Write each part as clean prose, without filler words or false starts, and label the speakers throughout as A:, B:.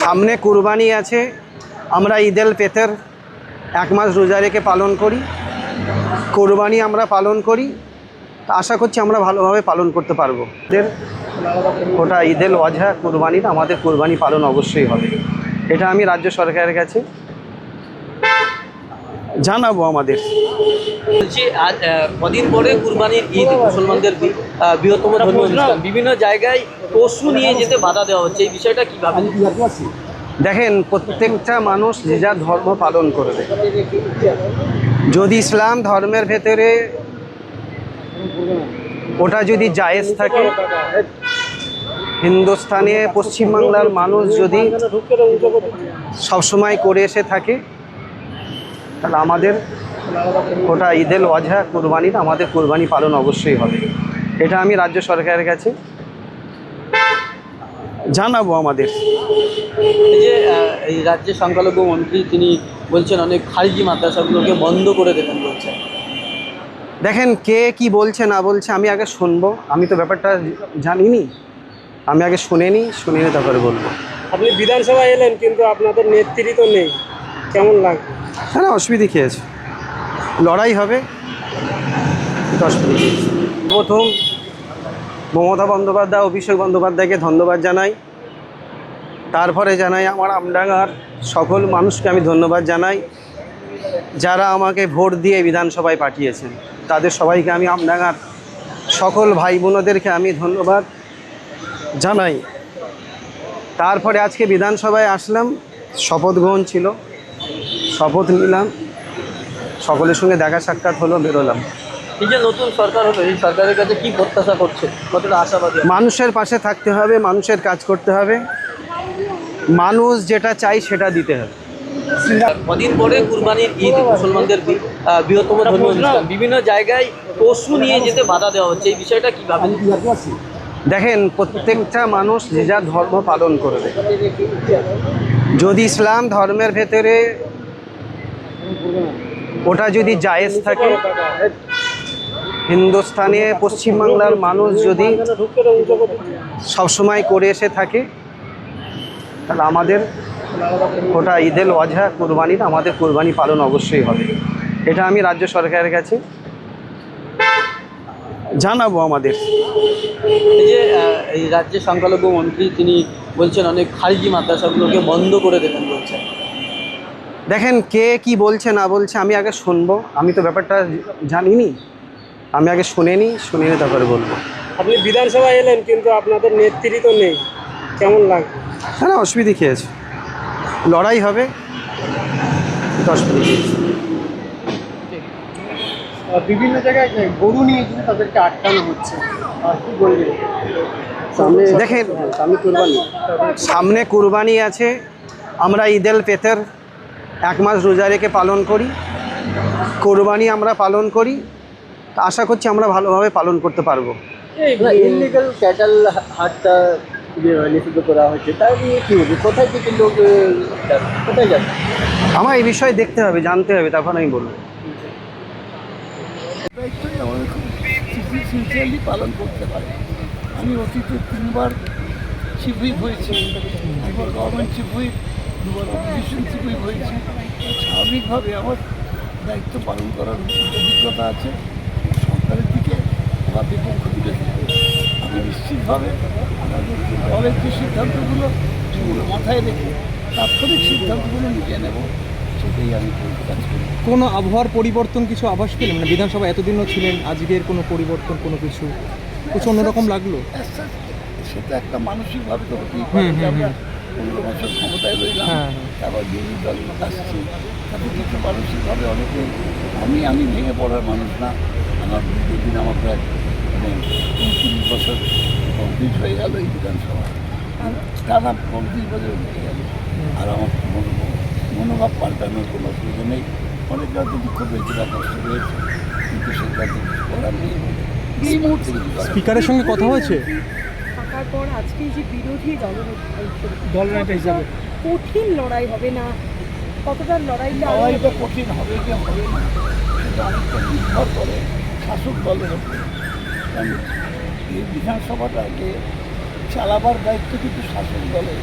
A: সামনে কুরবানি আছে। আমরা ঈদুল ফিতর এক মাস রোজা রেখে পালন করি। কুরবানি আমরা পালন করি, আশা করছি আমরা ভালোভাবে পালন করতে পারবো। ওটা ঈদুল আজহা কুরবানির আমাদের কুরবানি পালন অবশ্যই হবে। এটা আমি রাজ্য সরকারের কাছে জানাবো। আমাদের
B: বলছি আজ কদিন পরে কুরবানির ঈদ, মুসলমানদের বৃহত্তম ধর্মীয় অনুষ্ঠান, বিভিন্ন জায়গায় পশু নিয়ে যেতে বাধা দেওয়া হচ্ছে, এই বিষয়টা কিভাবে?
A: দেখেন, প্রত্যেকটা মানুষ যে যার ধর্ম পালন করবে। যদি ইসলাম ধর্মের ভেতরে ওটা যদি জায়েজ থাকে, হিন্দুস্তানে পশ্চিমবাংলার মানুষ যদি সবসময় করে এসে থাকে, তাহলে আমাদের ওটা ঈদুল আজহা কুরবানির আমাদের কুরবানি পালন অবশ্যই হবে। এটা আমি রাজ্য সরকারের কাছে জানাবো। আমাদের
B: এই যে এই রাজ্যের সংখ্যালঘু মন্ত্রী তিনি বলছেন অনেক খারিজি মাদ্রাসাগুলোকে বন্ধ করে দেবেন বলছেন।
A: দেখেন, কে কি বলছে না বলছে আমি আগে শুনবো। আমি তো ব্যাপারটা জানিনি, আমি আগে শুনে নিই তারপরে বলবো।
C: আপনি বিধানসভায় এলেন কিন্তু আপনাদের নেতৃত্ব নেই, কেমন লাগবে?
A: হ্যাঁ, অসুবিধে খেয়েছে, লড়াই হবে। প্রথম মমতা বন্দ্যোপাধ্যায়, অভিষেক বন্দ্যোপাধ্যায়কে ধন্যবাদ জানাই। তারপরে জানাই আমার আমডাঙ্গার সকল মানুষকে আমি ধন্যবাদ জানাই, যারা আমাকে ভোট দিয়ে বিধানসভায় পাঠিয়েছেন। তাদের সবাইকে আমি আমডাঙ্গার সকল ভাই বোনদেরকে আমি ধন্যবাদ জানাই। তারপরে আজকে বিধানসভায় আসলাম, শপথ গ্রহণ ছিল, শপথ নিলাম, সকলের সঙ্গে দেখা সাক্ষাৎ হলো, বেরোলাম।
B: এই যে নতুন সরকার হলো, এই সরকারের কাছে কি প্রত্যাশা করছে, কতটা আশাবাদী?
A: মানুষের পাশে থাকতে হবে, মানুষের কাজ করতে হবে, মানুষ যেটা চাই সেটা দিতে হবে।
B: কদিন পরে কুরবানির ঈদ, মুসলমানদের বৃহত্তম ধর্মীয় অনুষ্ঠান, বিভিন্ন জায়গায় পশু নিয়ে যেতে বাধা দেওয়া হচ্ছে, এই বিষয়টা কিভাবে?
A: দেখেন, প্রত্যেকটা মানুষ যে যার ধর্ম পালন করবে। যদি ইসলাম ধর্মের ভেতরে ওটা যদি জায়েজ থাকে, হিন্দুস্তানে পশ্চিমবাংলার মানুষ যদি সবসময় করে এসে থাকে, তাহলে আমাদের ওটা ঈদুল আজহা কুরবানির আমাদের কুরবানি পালন অবশ্যই হবে। এটা আমি রাজ্য সরকারের কাছে জানাবো। আমাদের
B: এই যে এই রাজ্যের সংখ্যালঘু মন্ত্রী তিনি বলছেন অনেক খারিজি মাদ্রাসাগুলোকে বন্ধ করে দেবেন বলছেন।
A: দেখেন, কে কি বলছে না বলছে আমি আগে শুনবো। আমি তো ব্যাপারটা জানিনি, আমি আগে শুনে নিই তারপরে বলবো।
C: আপনি বিধানসভায় এলেন কিন্তু আপনাদের নেতৃত্ব নেই, কেমন লাগবে?
A: হ্যাঁ, অসুবিধে খেয়েছে, লড়াই হবে। অসুবিধে খেয়েছে।
C: বিভিন্ন জায়গায় গরু নিয়ে কিন্তু তাদেরকে আটকানো হচ্ছে, আর কি বলবেন?
A: দেখেন, সামনে কুরবানি আছে। আমরা ঈদুল ফিতর এক মাস রোজা রেখে পালন করি। কুরবানি আমরা পালন করি, আশা করছি আমরা ভালোভাবে পালন করতে পারবো।
B: ইলিগাল ক্যাটাল হাটটা নিষিদ্ধ করা হয়েছে, তাই নিয়ে কী হবে? কোথায় থেকে লোক কোথায় যাবে?
A: আমার এই বিষয়ে দেখতে হবে, জানতে হবে, তখন আমি বলবো।
D: আমাদের খুব সিনসিয়ারলি পালন করতে পারে। আমি অতীতে 3বার চিফ হুইপ হয়েছি, একবার গভর্নমেন্ট চিফ হুইপ, 2বার অপোজিশন চিফ হুইপ হয়েছি। স্বাভাবিকভাবে আমার দায়িত্ব পালন করার অভিজ্ঞতা আছে। সরকারের দিকে বা বিপক্ষ দিকে আমি নিশ্চিতভাবে আমাদের দলের যে সিদ্ধান্তগুলো সেগুলো মাথায় রেখে তাৎক্ষণিক সিদ্ধান্তগুলো নিয়ে নেব, সেটাই আমি কাজ করি।
E: কোনো আবহাওয়ার পরিবর্তন কিছু আভাস পেলেন? মানে বিধানসভা এতদিনও ছিলেন, আজকের কোনো পরিবর্তন, কোনো কিছু অন্যরকম লাগলো?
D: সেটা একটা মানসিকভাবে তো হতেই পারে যে আমরা 15 বছর ক্ষমতায় রইলাম, আবার বিরোধী দল আসছি, তাতে কিন্তু মানসিকভাবে অনেকে আমি ভেঙে পড়ার মানুষ না। আমার দীর্ঘদিন আমার প্রায় 29 বছর কমপ্লিট হয়ে গেল এই বিধানসভা, আর টানা 29 বছর হয়ে গেল। আর আমার মনোভাব পাল্টানোর কোনো অসুবিধা নেই। অনেক হয়তো দুঃখ পেয়েছে বা কষ্ট পেয়েছে, কিন্তু সেটা তো করার নেই। এই মুহূর্তে
E: স্পিকারের সঙ্গে কথা হয়েছে
F: থাকার পর আজকে যে বিরোধী দলনেতা হিসাবে কঠিন লড়াই হবে না? কতটা
D: লড়াইটা কঠিন হবে কি হবে না সেটা অনেকটা নির্ভর করে শাসক দলের উপরে। কারণ এই বিধানসভাটাকে চালাবার দায়িত্ব কিন্তু শাসক দলের।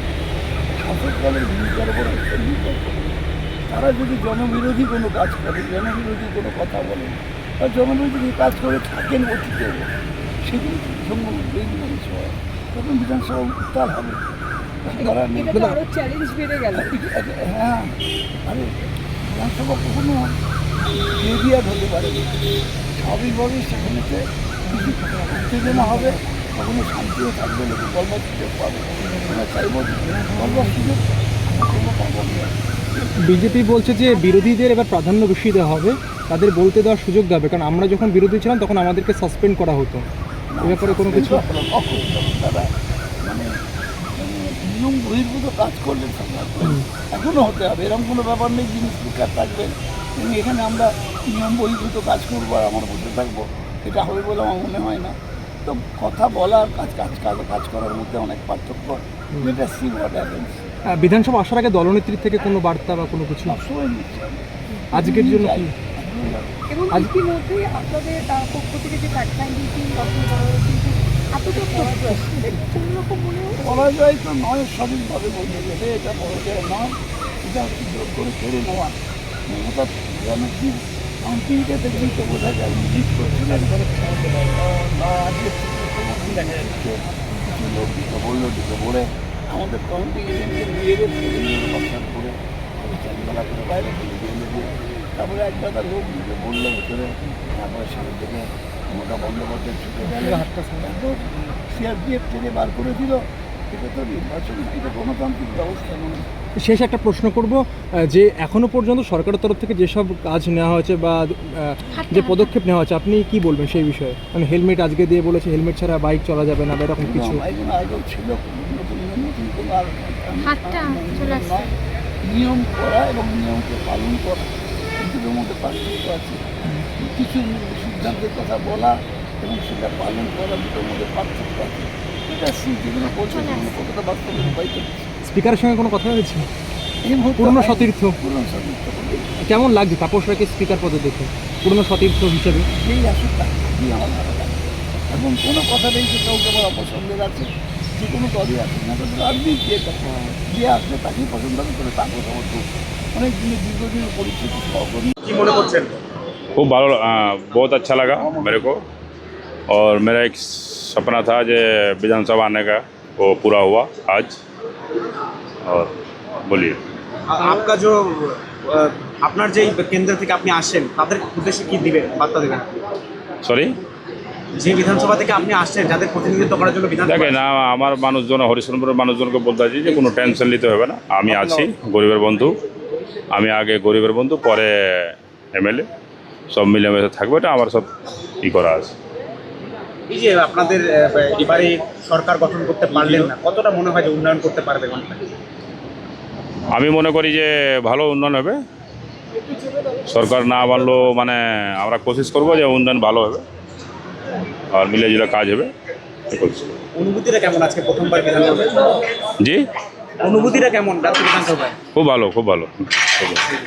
D: শাসক দলের ভূমিকার উপর একটা নির্ভর করে। তারা যদি জনবিরোধী কোনো কাজ করে, জনবিরোধী কোনো কথা বলেন বা জনবিরোধী কাজ করে থাকেন অতীতে, সেগুলি সঙ্গে উঠবেই বিধানসভা, তখন বিধানসভা উত্তাল হবে। করার নেই।
F: এটা তো আরো চ্যালেঞ্জ বেড়ে গেল।
D: হ্যাঁ, আরে বিধানসভা কখনো এরিয়া হতে পারে না। স্বাভাবিকভাবেই সেখানেতে কিছু উত্তেজনা হবে, কখনো শান্তিও থাকবে, লোকে বলবার সুযোগ পাবে। আমরা চাইব বলবার সুযোগ কোনো পাবো না।
E: বিজেপি বলছে যে বিরোধীদের এবার প্রাধান্য বেশি দেওয়া হবে, তাদের বলতে দেওয়ার সুযোগ দেবে, কারণ আমরা যখন বিরোধী ছিলাম তখন আমাদেরকে সাসপেন্ড করা হতো। এ ব্যাপারে কোনো কিছু
D: তারা মানে নিয়ম বহির্ভূত কাজ করলেন এখনো হতে হবে, এরকম কোনো ব্যাপার নেই যিনি স্পিকার থাকবেন এবং এখানে আমরা নিয়ম বহির্ভূত কাজ করবো আর আমার বসে থাকবো, এটা হবে বলে আমার মনে হয় না। তো কথা বলার কাজ করার মধ্যে অনেক পার্থক্য, যেটা সি হোয়াট হ্যাপেন্স।
E: বিধানসভা আসার আগে দলনেত্রীর থেকে কোনো বার্তা বা কোনো কিছু
D: সবসময় নিচ্ছি
E: আজকের জন্য কি?
F: এবং ইতিমধ্যে আপনাদের পক্ষ থেকে যে প্যাটার্ন মিটিং গঠন করা হয়েছে, এতটা কোনোরকম মনে হয়
D: পরাজয় তো নয়, সঠিকভাবে বলতে গেলে এটা পরাজয় নয়, এটা হচ্ছে জোর করে কেড়ে নেওয়া। মমতা ব্যানার্জির কাউন্টিংটা দেখলেই তো বোঝা যায় জিত করছিলেন। আজকে কিছু লোক দিকে বলে আমাদের কাউন্টিং এজেন্টকে নিয়ে বাচ্চা করে চালবেলা করে বাইরে ফেলে দিয়ে তারপরে এক গাদা লোক দিকে বললো ভেতরে, তারপরে সেখান থেকে মমতা বন্দ্যোপাধ্যায় ছুটে গেলে সিআরপিএফ থেকে বার করে দিল। এটা তো নির্বাচন, এটা গণতান্ত্রিক ব্যবস্থা নয়।
E: শেষ একটা প্রশ্ন করব, যে এখনো পর্যন্ত সরকারের তরফ থেকে যেসব কাজ নেওয়া হয়েছে বা যে পদক্ষেপ নেওয়া হয়েছে, আপনি কি বলবেন সেই বিষয়ে? মানে হেলমেট আজকে দিয়ে বলেছে হেলমেট ছাড়া বাইক চলা যাবে না বা এরকম কিছু
D: এগুলো আগেও ছিল, নতুন কোনো আর
G: চলে
D: নিয়ম করা এবং নিয়মকে পালন করা দুটোর মধ্যে পার্থক্য আছে। কিছু সিদ্ধান্তের কথা বলা এবং সেটা পালন করা দুটোর মধ্যে পার্থক্য আছে। এটা যেগুলো বলছে সেগুলো কতটা বাস্তবে রূপায়িত হচ্ছে।
E: স্পিকারের সঙ্গে কোনো কথা হয়েছে?
D: এই মুহূর্তে
E: পুরনো সতীর্থ
D: পুরনো সতীর্থ
E: কেমন লাগছে তাপস রায়কে স্পিকার পদে দেখে, পুরনো সতীর্থ হিসেবে?
D: সেই আসুক তাকেই আমার ভালো লাগে এবং কোনো কথা নেই যে কাউকে আমার অপছন্দের আছে, যে কোনো দলই আছে না, তাদের রাজনীতি যে আসলে তাকেই পছন্দ করে তাকে সমর্থ অনেক দিনের দীর্ঘদিনের পরিচিত সহকর্মী।
A: কি মনে করছেন?
H: खूब भालो बहुत अच्छा लगा मेरे को, और मेरा एक सपना था जो विधानसभा आने का, वो पूरा हुआ आज। और बोलिए
A: आपका जो আপনার যেই কেন্দ্র থেকে আপনি আসেন তাদের উদ্দেশ্যে কি দিবেন, বার্তা দেবেন?
H: সরি,
A: যে বিধানসভা থেকে আপনি আসছেন যাদের প্রতিনিধিত্ব করার জন্য বিধানসভা,
H: দেখেন আমার মানুষজন, হরিশচন্দ্রের মানুষজনকে বলতে চাইছি যে কোনো টেনশন নিতে হবে না, আমি আছি, গরিবের বন্ধু। আমি আগে গরিবের বন্ধু, পরে এমএলএ, সব মিলেমিশে থাকবে, এটা আমার সব ই করা আছে।
A: এই যে আপনাদের এবারে সরকার গঠন করতে পারলেন না, কতটা মনে হয় যে উন্নয়ন করতে পারবে?
H: আমি মনে করি যে ভালো উন্নয়ন হবে, সরকার না পারলেও মানে আমরা কোশিশ করবো যে উন্নয়ন ভালো হবে আর মিলেজুলে কাজ হবে।
A: অনুভূতিটা কেমন আজকে প্রথমবার বিধানসভায়?
H: জি,
A: অনুভূতিটা কেমন রাজ্য বিধানসভায়?
H: খুব ভালো, খুব ভালো, খুব ভালো।